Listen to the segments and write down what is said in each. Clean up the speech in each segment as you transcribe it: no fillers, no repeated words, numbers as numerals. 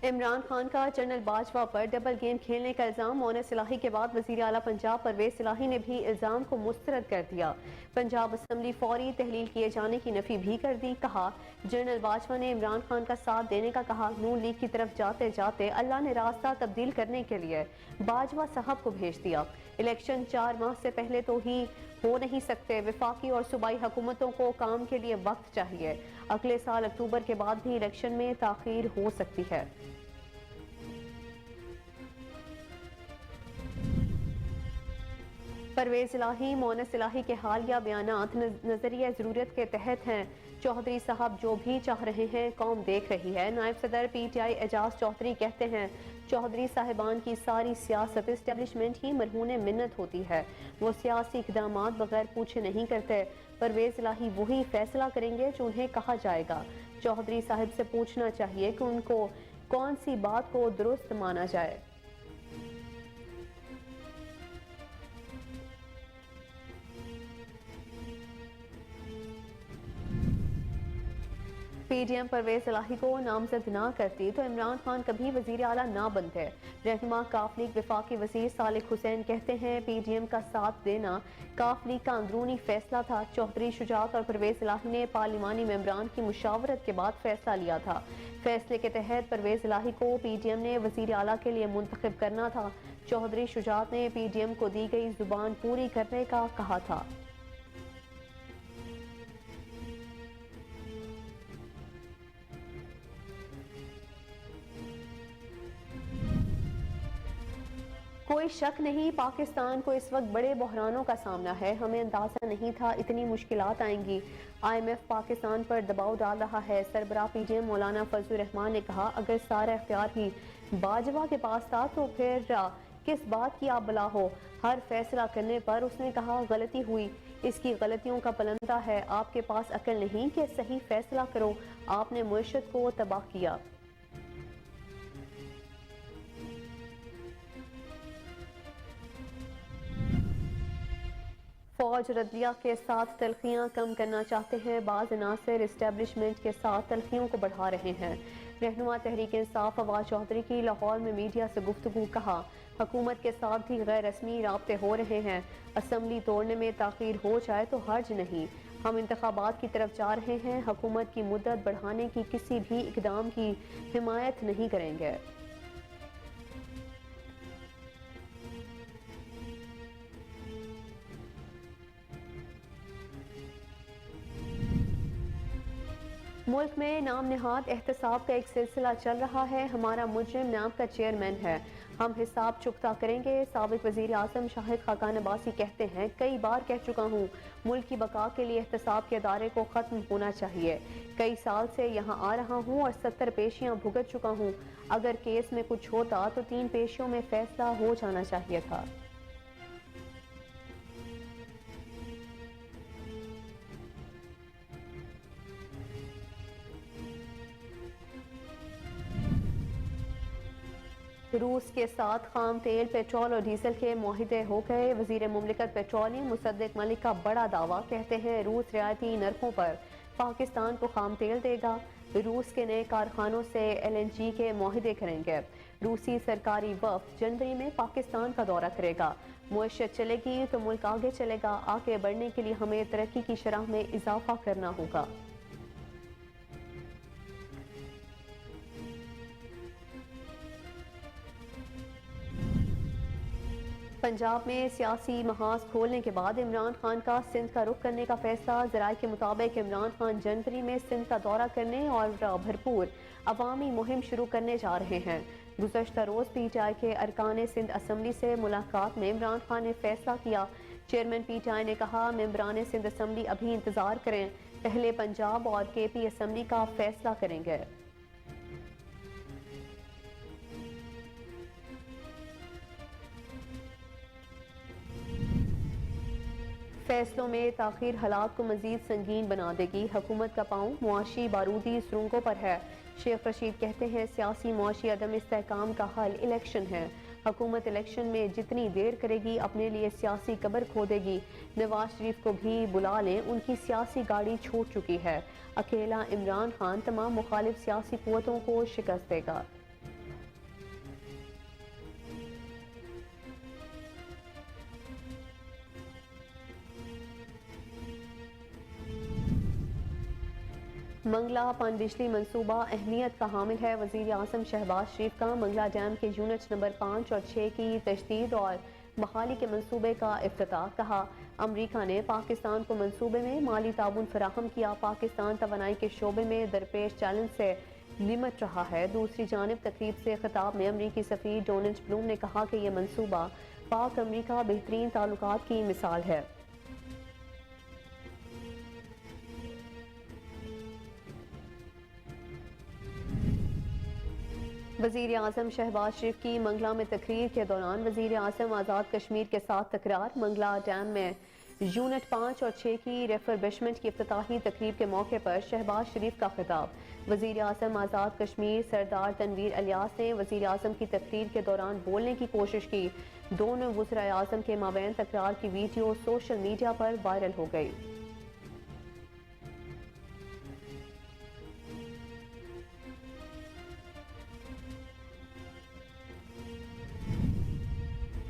عمران خان کا جنرل باجوہ پر double game کھیلنے کا الزام مونس الہی کے بعد وزیر اعلیٰ پنجاب پرویز الہی نے بھی الزام کو مسترد کر دیا۔ پنجاب اسمبلی فوری تحلیل کیے جانے کی نفی بھی کر دی۔ کہا جنرل باجوہ نے عمران خان کا ساتھ دینے کا کہا، نون لیگ کی طرف جاتے جاتے اللہ نے راستہ تبدیل کرنے کے لیے باجوہ صاحب کو بھیج دیا۔ الیکشن 4 ماہ سے پہلے تو ہی ہو نہیں سکتے، وفاقی اور صوبائی حکومتوں کو کام کے لیے وقت چاہیے، اگلے سال اکتوبر کے بعد بھی الیکشن میں تاخیر ہو سکتی ہے۔ پرویز الہی مونس الہی کے حالیہ بیانات نظریہ ضرورت کے تحت ہیں۔ چودھری صاحب جو بھی چاہ رہے ہیں قوم دیکھ رہی ہے۔ نائب صدر پی ٹی آئی اعجاز چودھری کہتے ہیں چودھری صاحبان کی ساری سیاست اسٹیبلشمنٹ ہی مرہون منت ہوتی ہے، وہ سیاسی اقدامات بغیر پوچھے نہیں کرتے۔ پرویز الہی وہی فیصلہ کریں گے جو انہیں کہا جائے گا۔ چودھری صاحب سے پوچھنا چاہیے کہ ان کو کون سی بات کو درست مانا جائے۔ پی ڈی ایم پرویز الہی کو نامزد نہ کرتی تو عمران خان کبھی وزیر اعلیٰ نہ بنتے۔ رہنما کاف لیگ وفاقی وزیر صالح حسین کہتے ہیں پی ڈی ایم کا ساتھ دینا کاف لیگ کا اندرونی فیصلہ تھا۔ چودھری شجاعت اور پرویز الہی نے پارلیمانی ممبران کی مشاورت کے بعد فیصلہ لیا تھا۔ فیصلے کے تحت پرویز الہی کو پی ڈی ایم نے وزیر اعلیٰ کے لیے منتخب کرنا تھا۔ چودھری شجاعت نے پی ڈی ایم کو دی گئی زبان پوری کرنے کا کہا تھا۔ کوئی شک نہیں پاکستان کو اس وقت بڑے بحرانوں کا سامنا ہے، ہمیں اندازہ نہیں تھا اتنی مشکلات آئیں گی۔ آئی ایم ایف پاکستان پر دباؤ ڈال رہا ہے۔ سربراہ پی ڈی ایم مولانا فضل الرحمان نے کہا اگر سارا اختیار ہی باجوہ کے پاس تھا تو پھر کس بات کی آپ بلا ہو۔ ہر فیصلہ کرنے پر اس نے کہا غلطی ہوئی، اس کی غلطیوں کا پلندہ ہے، آپ کے پاس عقل نہیں کہ صحیح فیصلہ کرو، آپ نے معیشت کو تباہ کیا۔ فوج ردیہ کے ساتھ تلخیاں کم کرنا چاہتے ہیں، بعض عناصر اسٹیبلشمنٹ کے ساتھ تلخیوں کو بڑھا رہے ہیں۔ رہنما تحریک انصاف فواد چودھری کی لاہور میں میڈیا سے گفتگو، کہا حکومت کے ساتھ بھی غیر رسمی رابطے ہو رہے ہیں، اسمبلی توڑنے میں تاخیر ہو جائے تو حرج نہیں، ہم انتخابات کی طرف جا رہے ہیں، حکومت کی مدت بڑھانے کی کسی بھی اقدام کی حمایت نہیں کریں گے۔ ملک میں نام نہاد احتساب کا ایک سلسلہ چل رہا ہے، ہمارا مجرم نیب کا چیئرمین ہے، ہم حساب چکتا کریں گے۔ سابق وزیر اعظم شاہد خاقان عباسی کہتے ہیں کئی بار کہہ چکا ہوں ملک کی بقا کے لیے احتساب کے ادارے کو ختم ہونا چاہیے، کئی سال سے یہاں آ رہا ہوں اور 70 پیشیاں بھگت چکا ہوں، اگر کیس میں کچھ ہوتا تو 3 پیشیوں میں فیصلہ ہو جانا چاہیے تھا۔ روس کے ساتھ خام تیل، پیٹرول اور ڈیزل کے معاہدے ہو گئے، وزیر مملکت پیٹرولیم مصدق ملک کا بڑا دعویٰ، کہتے ہیں روس رعایتی نرخوں پر پاکستان کو خام تیل دے گا، روس کے نئے کارخانوں سے ایل این جی کے معاہدے کریں گے، روسی سرکاری وفد جنوری میں پاکستان کا دورہ کرے گا، معیشت چلے گی تو ملک آگے چلے گا، آگے بڑھنے کے لیے ہمیں ترقی کی شرح میں اضافہ کرنا ہوگا۔ پنجاب میں سیاسی محاذ کھولنے کے بعد عمران خان کا سندھ کا رخ کرنے کا فیصلہ، ذرائع کے مطابق عمران خان جنوری میں سندھ کا دورہ کرنے اور بھرپور عوامی مہم شروع کرنے جا رہے ہیں۔ گزشتہ روز پی ٹی آئی کے ارکان سندھ اسمبلی سے ملاقات میں عمران خان نے فیصلہ کیا، چیئرمین پی ٹی آئی نے کہا ممبران سندھ اسمبلی ابھی انتظار کریں، پہلے پنجاب اور کے پی اسمبلی کا فیصلہ کریں گے۔ فیصلوں میں تاخیر حالات کو مزید سنگین بنا دے گی، حکومت کا پاؤں معاشی بارودی سرنگوں پر ہے، شیخ رشید کہتے ہیں سیاسی معاشی عدم استحکام کا حل الیکشن ہے، حکومت الیکشن میں جتنی دیر کرے گی اپنے لیے سیاسی قبر کھودے گی، نواز شریف کو بھی بلا لیں، ان کی سیاسی گاڑی چھوٹ چکی ہے، اکیلا عمران خان تمام مخالف سیاسی قوتوں کو شکست دے گا۔ منگلا پن بجلی منصوبہ اہمیت کا حامل ہے، وزیر اعظم شہباز شریف کا منگلا ڈیم کے یونٹ نمبر 5 اور 6 کی تجدید اور بحالی کے منصوبے کا افتتاح، کہا امریکہ نے پاکستان کو منصوبے میں مالی تعاون فراہم کیا، پاکستان توانائی کے شعبے میں درپیش چیلنج سے نمٹ رہا ہے۔ دوسری جانب تقریب سے خطاب میں امریکی سفیر ڈونلڈ بلوم نے کہا کہ یہ منصوبہ پاک امریکہ بہترین تعلقات کی مثال ہے۔ وزیر اعظم شہباز شریف کی منگلا میں تقریر کے دوران وزیر اعظم آزاد کشمیر کے ساتھ تکرار، منگلا ڈیم میں یونٹ 5 اور 6 کی ریفربشمنٹ کی افتتاحی تقریب کے موقع پر شہباز شریف کا خطاب۔ وزیر اعظم آزاد کشمیر سردار تنویر الیاس نے وزیر اعظم کی تقریر کے دوران بولنے کی کوشش کی، دونوں وزرائے اعظم کے مابین تکرار کی ویڈیو سوشل میڈیا پر وائرل ہو گئی۔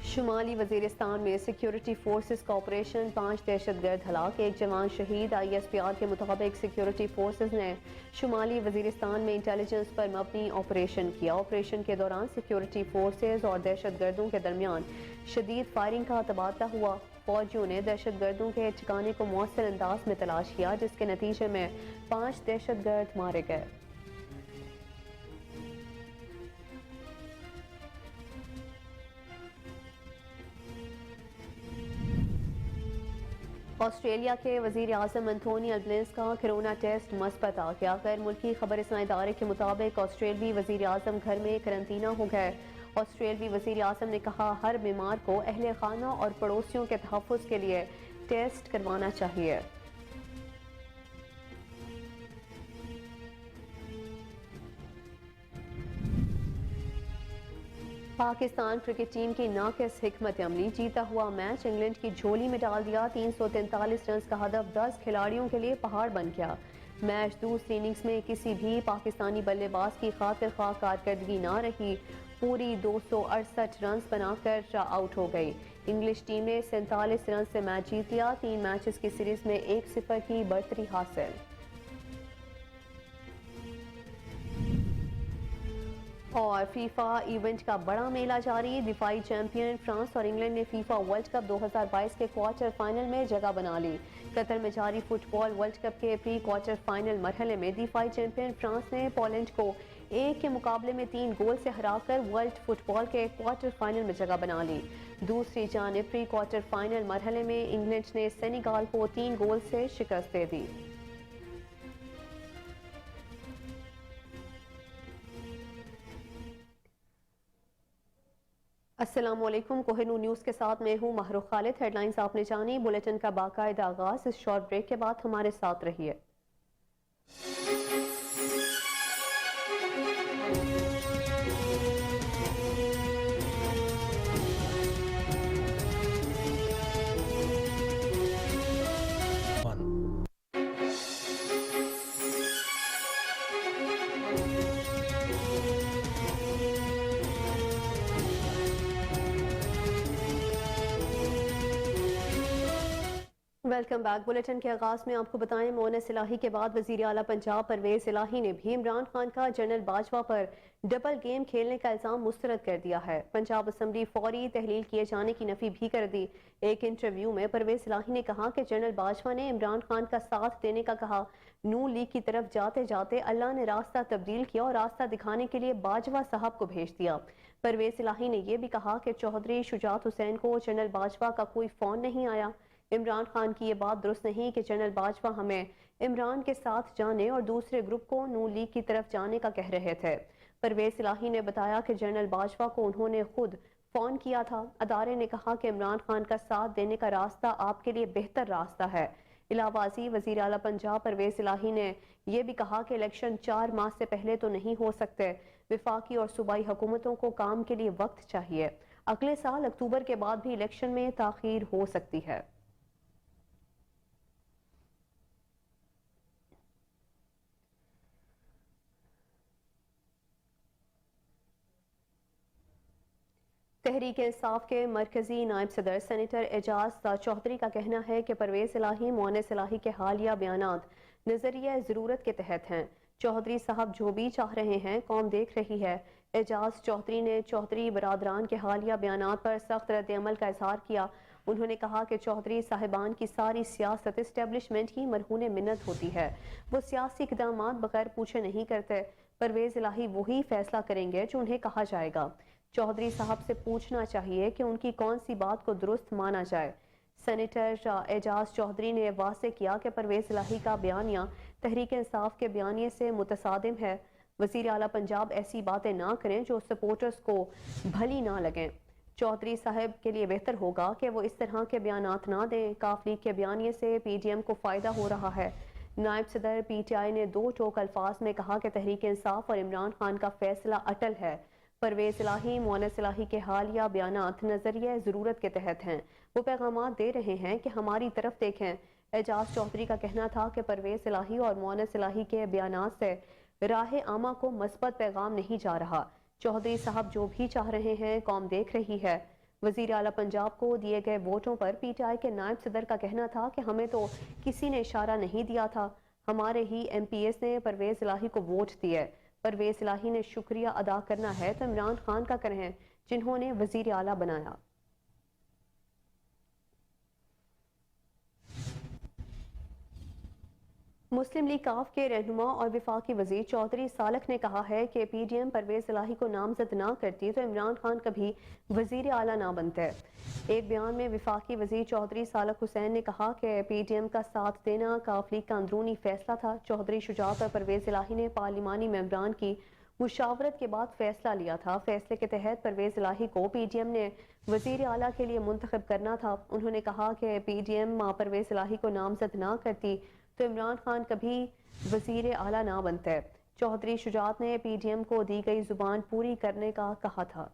شمالی وزیرستان میں سیکیورٹی فورسز کا آپریشن، 5 دہشت گرد ہلاک، 1 جوان شہید۔ ISPR کے مطابق سیکیورٹی فورسز نے شمالی وزیرستان میں انٹیلیجنس پر مبنی آپریشن کیا۔ آپریشن کے دوران سیکیورٹی فورسز اور دہشت گردوں کے درمیان شدید فائرنگ کا تبادلہ ہوا۔ فوجیوں نے دہشت گردوں کے ٹھکانے کو مؤثر انداز میں تلاش کیا، جس کے نتیجے میں 5 دہشت گرد مارے گئے۔ آسٹریلیا کے وزیر اعظم انتھونی البنیز کا کرونا ٹیسٹ مثبت آ گیا۔ غیر ملکی خبر رساں ادارے کے مطابق آسٹریلوی وزیر اعظم گھر میں قرنطینہ ہو گئے۔ آسٹریلوی وزیر اعظم نے کہا ہر بیمار کو اہل خانہ اور پڑوسیوں کے تحفظ کے لیے ٹیسٹ کروانا چاہیے۔ پاکستان کرکٹ ٹیم کی ناقص حکمت عملی، جیتا ہوا میچ انگلینڈ کی جھولی میں ڈال دیا۔ 343 رنز کا ہدف 10 کھلاڑیوں کے لیے پہاڑ بن گیا۔ میچ دوسری اننگز میں کسی بھی پاکستانی بلے باز کی خاطر خواہ کارکردگی نہ رہی، پوری 268 رنز بنا کر آؤٹ ہو گئی۔ انگلش ٹیم نے 47 رنز سے میچ جیت لیا، 3 میچز کی سیریز میں 1-0 کی برتری حاصل۔ اور فیفا ایونٹ کا بڑا میلہ جاری، دفاعی چیمپئن فرانس اور انگلینڈ نے فیفا ورلڈ کپ 2022 کے کوارٹر فائنل میں جگہ بنا لی۔ قطر میں جاری فٹ بال ورلڈ کپ کے پری کوارٹر فائنل مرحلے میں دفاعی چیمپئن فرانس نے پولینڈ کو 1 کے مقابلے میں 3 گول سے ہرا کر ورلڈ فٹ بال کے کوارٹر فائنل میں جگہ بنا لی۔ دوسری جانب پری کوارٹر فائنل مرحلے میں انگلینڈ نے سینیگال کو 3 گول سے شکست دے دی۔ السلام علیکم، کوہ نور نیوز کے ساتھ میں ہوں محروق خالد۔ ہیڈ لائنز آپ نے جانی، بلیٹن کا باقاعدہ آغاز، اس شارٹ بریک کے بعد ہمارے ساتھ رہیے۔ Welcome back. بلیٹن کے آغاز میں آپ کو بتائیں، مونس الہی کے بعد وزیر اعلیٰ پنجاب پرویز الہی نے بھی عمران خان کا جنرل باجوہ پر ڈبل گیم کھیلنے کا الزام مسترد کر دیا ہے۔ پنجاب اسمبلی فوری تحلیل کیے جانے کی نفی بھی کر دی۔ ایک انٹرویو میں پرویز الہی نے کہا کہ جنرل باجوہ نے عمران خان کا ساتھ دینے کا کہا، نون لیگ کی طرف جاتے جاتے اللہ نے راستہ تبدیل کیا اور راستہ دکھانے کے لیے باجوہ صاحب کو بھیج دیا۔ پرویز الہی نے یہ بھی کہا کہ چودھری شجاعت حسین کو جنرل باجوہ کا کوئی فون نہیں آیا۔ عمران خان کی یہ بات درست نہیں کہ جنرل باجوہ ہمیں عمران کے ساتھ جانے اور دوسرے گروپ کو نون لیگ کی طرف جانے کا کہہ رہے تھے۔ پرویز الہی نے بتایا کہ جنرل باجوہ کو انہوں نے خود فون کیا تھا۔ ادارے نے کہا کہ عمران خان کا ساتھ دینے کا راستہ آپ کے لیے بہتر راستہ ہے۔ علاوہ ازیں وزیر اعلیٰ پنجاب پرویز الہی نے یہ بھی کہا کہ الیکشن 4 ماہ سے پہلے تو نہیں ہو سکتے، وفاقی اور صوبائی حکومتوں کو کام کے لیے وقت چاہیے، اگلے سال اکتوبر کے بعد بھی الیکشن میں تاخیر ہو سکتی ہے۔ تحریک انصاف کے مرکزی نائب صدر سینیٹر اعجاز چودھری کا کہنا ہے کہ پرویز الہی مونس الہی کے حالیہ بیانات نظریہ ضرورت کے تحت ہیں۔ چودھری صاحب جو بھی چاہ رہے ہیں قوم دیکھ رہی ہے۔ اعجاز چودھری نے چودھری برادران کے حالیہ بیانات پر سخت رد عمل کا اظہار کیا۔ انہوں نے کہا کہ چودھری صاحبان کی ساری سیاست اسٹیبلشمنٹ کی مرہون منت ہوتی ہے، وہ سیاسی اقدامات بغیر پوچھے نہیں کرتے۔ پرویز الہی وہی فیصلہ کریں گے جو انہیں کہا جائے گا۔ چودھری صاحب سے پوچھنا چاہیے کہ ان کی کون سی بات کو درست مانا جائے۔ سینیٹر اعجاز چودھری نے واضح کیا کہ پرویز الہی کا بیانیہ تحریک انصاف کے بیانیے سے متصادم ہے۔ وزیر اعلیٰ پنجاب ایسی باتیں نہ کریں جو سپورٹرز کو بھلی نہ لگیں۔ چودھری صاحب کے لیے بہتر ہوگا کہ وہ اس طرح کے بیانات نہ دیں۔ کاف لیگ کے بیانیے سے پی ڈی ایم کو فائدہ ہو رہا ہے۔ نائب صدر پی ٹی آئی نے دو ٹوک الفاظ میں کہا کہ تحریک انصاف اور عمران خان کا فیصلہ اٹل ہے۔ پرویز الہی مونس الہی کے حالیہ بیانات نظریہ ضرورت کے تحت ہیں، وہ پیغامات دے رہے ہیں کہ ہماری طرف دیکھیں۔ اعجاز چودھری کا کہنا تھا کہ پرویز الہی اور مونس الہی کے بیانات سے راہ عامہ کو مثبت پیغام نہیں جا رہا۔ چودھری صاحب جو بھی چاہ رہے ہیں قوم دیکھ رہی ہے۔ وزیر اعلیٰ پنجاب کو دیے گئے ووٹوں پر پی ٹی آئی کے نائب صدر کا کہنا تھا کہ ہمیں تو کسی نے اشارہ نہیں دیا تھا، ہمارے ہی ایم پی ایس نے پرویز الہی کو ووٹ دیے۔ پرویز الہی نے شکریہ ادا کرنا ہے تو عمران خان کا کریں جنہوں نے وزیر اعلیٰ بنایا۔ مسلم لیگ کاف کے رہنما اور وفاقی وزیر چودھری صالح نے کہا ہے کہ پی ڈی ایم پرویز الہی کو نامزد نہ کرتی تو عمران خان کبھی وزیر اعلیٰ نہ بنتے۔ ایک بیان میں وفاقی وزیر چودھری صالح حسین نے کہا کہ پی ڈی ایم کا ساتھ دینا کاف لیگ کا اندرونی فیصلہ تھا۔ چودھری شجاعت اور پرویز الہی نے پارلیمانی ممبران کی مشاورت کے بعد فیصلہ لیا تھا۔ فیصلے کے تحت پرویز الہی کو پی ڈی ایم نے وزیر اعلیٰ کے لیے منتخب کرنا تھا۔ انہوں نے کہا کہ پی ڈی ایم پرویز الہی کو نامزد نہ کرتی تو عمران خان کبھی وزیر اعلیٰ نہ بنتے۔ چودھری شجاعت نے پی ڈی ایم کو دی گئی زبان پوری کرنے کا کہا تھا۔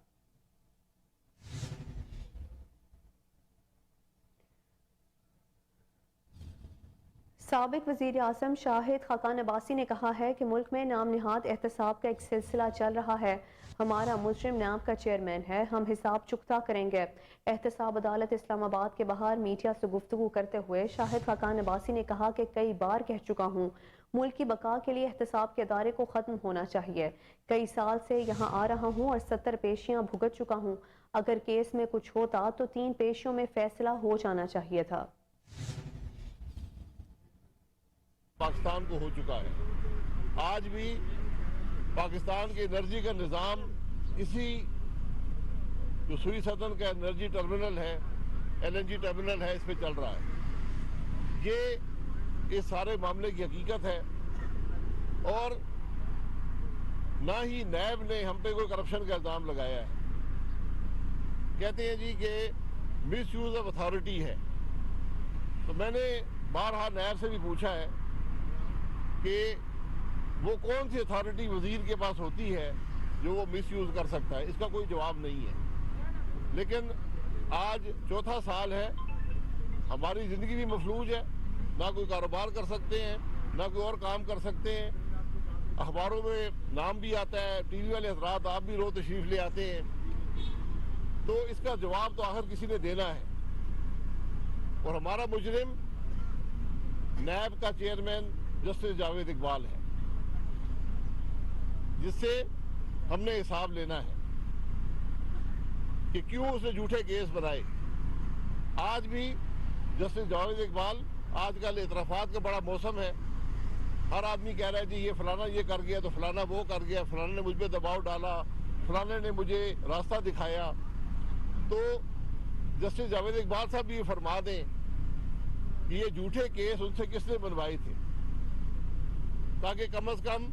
سابق وزیر اعظم شاہد خاقان عباسی نے کہا ہے کہ ملک میں نام نہاد احتساب کا ایک سلسلہ چل رہا ہے۔ ہمارا مجرم نیب کا چیئرمین ہے، ہم حساب چکتا کریں گے۔ احتساب عدالت اسلام آباد کے باہر میڈیا سے گفتگو کرتے ہوئے شاہد خاقان عباسی نے کہا کہ کئی بار کہہ چکا ہوں ملک کی بقا کے لیے احتساب کے ادارے کو ختم ہونا چاہیے۔ کئی سال سے یہاں آ رہا ہوں اور 70 پیشیاں بھگت چکا ہوں۔ اگر کیس میں کچھ ہوتا تو 3 پیشیوں میں فیصلہ ہو جانا چاہیے تھا۔ پاکستان کو ہو چکا ہے۔ آج بھی پاکستان کے انرجی کا نظام اسی جو سوئی سدن کا انرجی ٹرمینل ہے، ایل این جی ٹرمینل ہے، اس پہ چل رہا ہے۔ یہ اس سارے معاملے کی حقیقت ہے اور نہ ہی نیب نے ہم پہ کوئی کرپشن کا الزام لگایا ہے۔ کہتے ہیں جی کہ مس یوز آف اتھارٹی ہے، تو میں نے بارہا نیب سے بھی پوچھا ہے کہ وہ کون سی اتھارٹی وزیر کے پاس ہوتی ہے جو وہ مس یوز کر سکتا ہے۔ اس کا کوئی جواب نہیں ہے۔ لیکن آج چوتھا سال ہے، ہماری زندگی بھی مفلوج ہے، نہ کوئی کاروبار کر سکتے ہیں، نہ کوئی اور کام کر سکتے ہیں۔ اخباروں میں نام بھی آتا ہے، ٹی وی والے حضرات آپ بھی روز تشریف لے آتے ہیں، تو اس کا جواب تو آخر کسی نے دینا ہے۔ اور ہمارا مجرم نیب کا چیئرمین جسٹس جاوید اقبال ہے، جس سے ہم نے حساب لینا ہے کہ کیوں اس نے جھوٹے کیس بنائے۔ آج بھی جسٹس جاوید اقبال، آج کل اعترافات کا بڑا موسم ہے، ہر آدمی کہہ رہا ہے جی یہ فلانا یہ کر گیا تو فلانا وہ کر گیا، فلانا نے مجھ پہ دباؤ ڈالا، فلانا نے مجھے راستہ دکھایا۔ تو جسٹس جاوید اقبال صاحب بھی یہ فرما دیں کہ یہ جھوٹے کیس ان سے کس نے بنوائے تھے، تاکہ کم از کم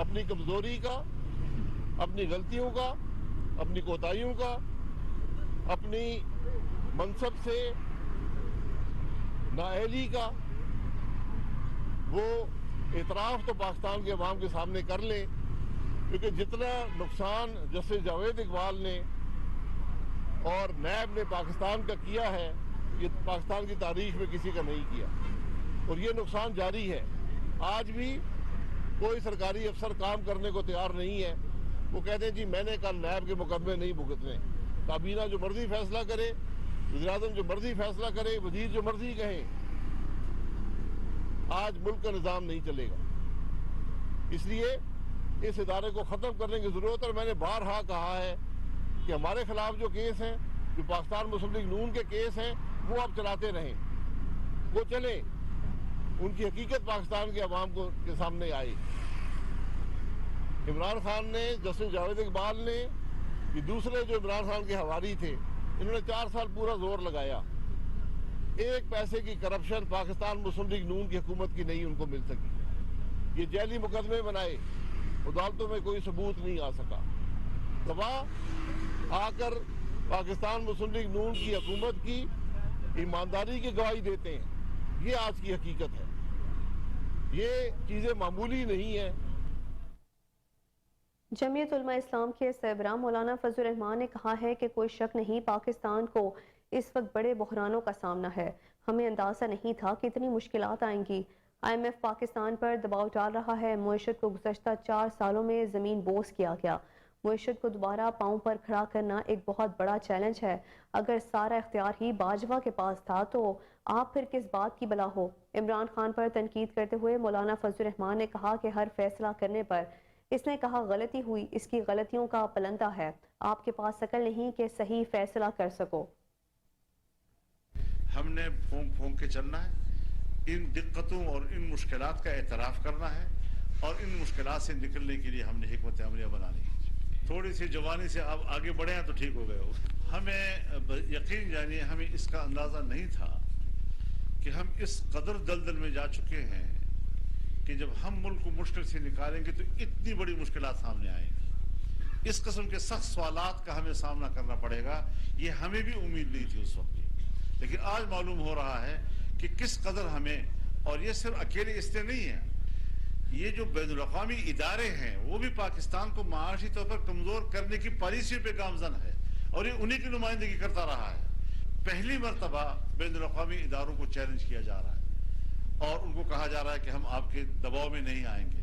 اپنی کمزوری کا، اپنی غلطیوں کا، اپنی کوتاہیوں کا، اپنی منصب سے نااہلی کا وہ اعتراف تو پاکستان کے عوام کے سامنے کر لیں، کیونکہ جتنا نقصان جسٹس جاوید اقبال نے اور نیب نے پاکستان کا کیا ہے، یہ پاکستان کی تاریخ میں کسی کا نہیں کیا، اور یہ نقصان جاری ہے۔ آج بھی کوئی سرکاری افسر کام کرنے کو تیار نہیں ہے۔ وہ کہتے ہیں جی میں نے کل نیب کے مقدمے نہیں بھگتنے۔ کابینہ جو مرضی فیصلہ کرے، وزیر اعظم جو مرضی فیصلہ کرے، وزیر جو مرضی کہیں۔ آج ملک کا نظام نہیں چلے گا. اس لیے اس ادارے کو ختم کرنے کی ضرورت ہے. اور میں نے بارہا کہا ہے کہ ہمارے خلاف جو کیس ہیں, جو پاکستان مسلم لیگ نون کے کیس ہیں, وہ آپ چلاتے رہیں, وہ چلیں, ان کی حقیقت پاکستان کے عوام کے سامنے آئی. عمران خان نے, جسٹس جاوید اقبال نے, یہ دوسرے جو عمران خان کے حواری تھے, انہوں نے 4 سال پورا زور لگایا. ایک پیسے کی کرپشن پاکستان مسلم لیگ نون کی حکومت کی نہیں ان کو مل سکی. یہ جیلی مقدمے بنائے, عدالتوں میں کوئی ثبوت نہیں آ سکا. گواہ آ کر پاکستان مسلم لیگ نون کی حکومت کی ایمانداری کی گواہی دیتے ہیں. یہ آج کی حقیقت ہے. یہ چیزیں معمولی نہیں ہیں. جمعیت علماء اسلام کے سربراہ مولانا فضل الرحمان نے کہا ہے کہ کوئی شک نہیں, پاکستان کو اس وقت بڑے بحرانوں کا سامنا ہے. ہمیں اندازہ نہیں تھا کہ اتنی مشکلات آئیں گی. IMF پاکستان پر دباؤ ڈال رہا ہے. معیشت کو گزشتہ 4 سالوں میں زمین بوس کیا گیا. معیشت کو دوبارہ پاؤں پر کھڑا کرنا ایک بہت بڑا چیلنج ہے. اگر سارا اختیار ہی باجوہ کے پاس تھا تو آپ پھر کس بات کی بلا ہو. عمران خان پر تنقید کرتے ہوئے مولانا فضل الرحمان نے کہا کہ ہر فیصلہ کرنے پر اس نے کہا غلطی ہوئی, اس کی غلطیوں کا پلندہ ہے. آپ کے پاس عقل نہیں کہ صحیح فیصلہ کر سکو. ہم نے پھونک پھونک کے چلنا ہے. ان دقتوں اور ان مشکلات کا اعتراف کرنا ہے, اور ان مشکلات سے نکلنے کے لیے ہم نے حکمت عملیہ بنانی ہے. تھوڑی سی جوانی سے آپ آگے بڑھے ہیں تو ٹھیک ہو گئے ہو. ہمیں یقین جانیے, ہمیں اس کا اندازہ نہیں تھا کہ ہم اس قدر دلدل میں جا چکے ہیں کہ جب ہم ملک کو مشکل سے نکالیں گے تو اتنی بڑی مشکلات سامنے آئیں گی. اس قسم کے سخت سوالات کا ہمیں سامنا کرنا پڑے گا, یہ ہمیں بھی امید نہیں تھی اس وقت. لیکن آج معلوم ہو رہا ہے کہ کس قدر ہمیں, اور یہ صرف اکیلے اس سے نہیں ہے, یہ جو بین الاقوامی ادارے ہیں وہ بھی پاکستان کو معاشی طور پر کمزور کرنے کی پالیسی پہ گامزن ہے, اور یہ انہی کی نمائندگی کرتا رہا ہے. پہلی مرتبہ بین الاقوامی اداروں کو چیلنج کیا جا رہا ہے, اور ان کو کہا جا رہا ہے کہ ہم آپ کے دباؤ میں نہیں آئیں گے.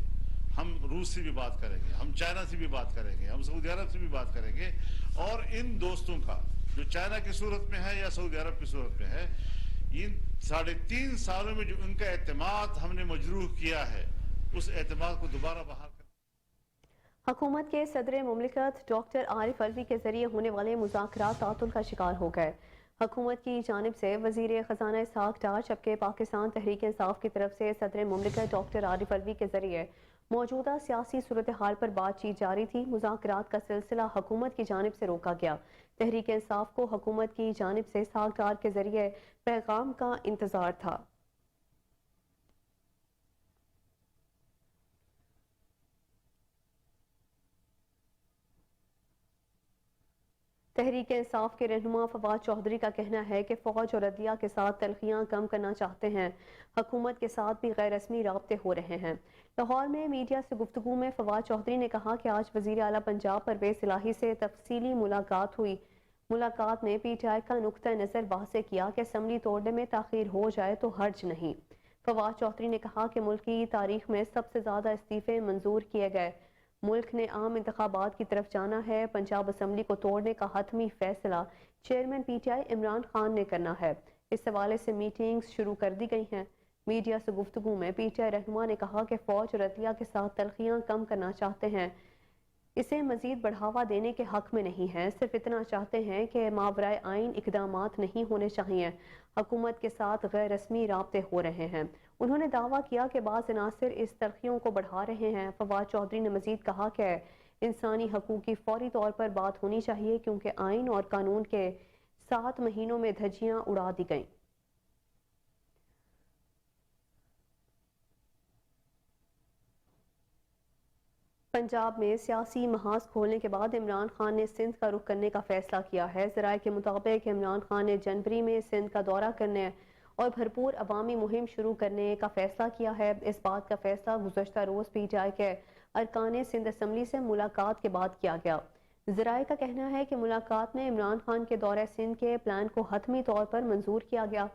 ہم روس سے بھی بات کریں گے, ہم چائنا سے بھی بات کریں گے, ہم سعودی عرب سے بھی بات کریں گے. اور ان دوستوں کا جو چائنا کی صورت میں ہے یا سعودی عرب کی صورت میں ہے, ان 3.5 سالوں میں جو ان کا اعتماد ہم نے مجروح کیا ہے, اس اعتماد کو دوبارہ بحال کریں. حکومت کے صدر مملکت ڈاکٹر عارف علوی کے ذریعے ہونے والے مذاکرات تعطل کا شکار ہو گئے. حکومت کی جانب سے وزیر خزانہ اسحاق ڈار جبکہ پاکستان تحریک انصاف کی طرف سے صدر مملکت ڈاکٹر عارف علوی کے ذریعے موجودہ سیاسی صورتحال پر بات چیت جاری تھی. مذاکرات کا سلسلہ حکومت کی جانب سے روکا گیا. تحریک انصاف کو حکومت کی جانب سے اسحاق ڈار کے ذریعے پیغام کا انتظار تھا. تحریک انصاف کے رہنما فواد چودھری کا کہنا ہے کہ فوج اور عدلیہ کے ساتھ تلخیاں کم کرنا چاہتے ہیں. حکومت کے ساتھ بھی غیر رسمی رابطے ہو رہے ہیں. لاہور میں میڈیا سے گفتگو میں فواد چودھری نے کہا کہ آج وزیر اعلیٰ پنجاب پرویز الہی سے تفصیلی ملاقات ہوئی. ملاقات میں پی ٹی آئی کا نقطہ نظر واضح کیا کہ اسمبلی توڑنے میں تاخیر ہو جائے تو حرج نہیں. فواد چودھری نے کہا کہ ملک کی تاریخ میں سب سے زیادہ استعفے منظور کیے گئے. ملک نے عام انتخابات کی طرف جانا ہے. پنجاب اسمبلی کو توڑنے کا حتمی فیصلہ chairman P T I Imran Khan نے کرنا ہے. اس حوالے سے میٹنگز شروع کر دی گئی ہیں. میڈیا سے گفتگو میں پی ٹی آئی رہنما نے کہا کہ فوج اور عدلیہ کے ساتھ تلخیاں کم کرنا چاہتے ہیں. اسے مزید بڑھاوا دینے کے حق میں نہیں ہیں, صرف اتنا چاہتے ہیں کہ ماورائے آئین اقدامات نہیں ہونے چاہیے. حکومت کے ساتھ غیر رسمی رابطے ہو رہے ہیں. انہوں نے دعویٰ کیا کہ بعض عناصر اس تلخیوں کو بڑھا رہے ہیں. فواد چودھری نے مزید کہا کہ انسانی حقوق کی فوری طور پر بات ہونی چاہیے کیونکہ آئین اور قانون کے 7 مہینوں میں دھجیاں اڑا دی گئیں. پنجاب میں سیاسی محاذ کھولنے کے بعد عمران خان نے سندھ کا رخ کرنے کا فیصلہ کیا ہے. ذرائع کے مطابق عمران خان نے جنوری میں سندھ کا دورہ کرنے اور بھرپور عوامی مہم شروع کرنے کا فیصلہ کیا ہے. اس بات کا فیصلہ گزشتہ روز پی ٹی آئی کے ارکان سندھ اسمبلی سے ملاقات کے بعد کیا گیا. ذرائع کا کہنا ہے کہ ملاقات میں عمران خان کے دورہ سندھ کے پلان کو حتمی طور پر منظور کیا گیا.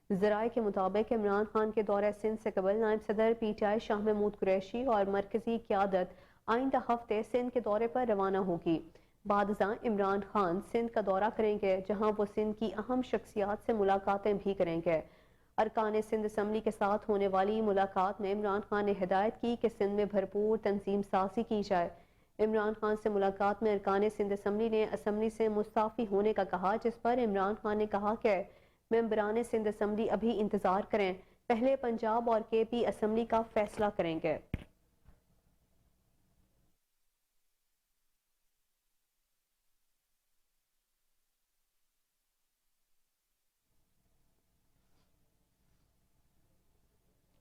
ذرائع کے مطابق عمران خان کے دورہ سندھ سے قبل نائب صدر P T I Shah Mahmood Qureshi اور مرکزی قیادت آئندہ ہفتے سندھ کے دورے پر روانہ ہوگی. بعد ازاں عمران خان سندھ کا دورہ کریں گے جہاں وہ سندھ کی اہم شخصیات سے ملاقاتیں بھی کریں گے. ارکان سندھ اسمبلی کے ساتھ ہونے والی ملاقات میں عمران خان نے ہدایت کی کہ سندھ میں بھرپور تنظیم سازی کی جائے۔ عمران خان سے ملاقات میں ارکان سندھ اسمبلی نے اسمبلی سے مستعفی ہونے کا کہا، جس پر عمران خان نے کہا کہ ممبران سندھ اسمبلی ابھی انتظار کریں، پہلے پنجاب اور کے پی اسمبلی کا فیصلہ کریں گے۔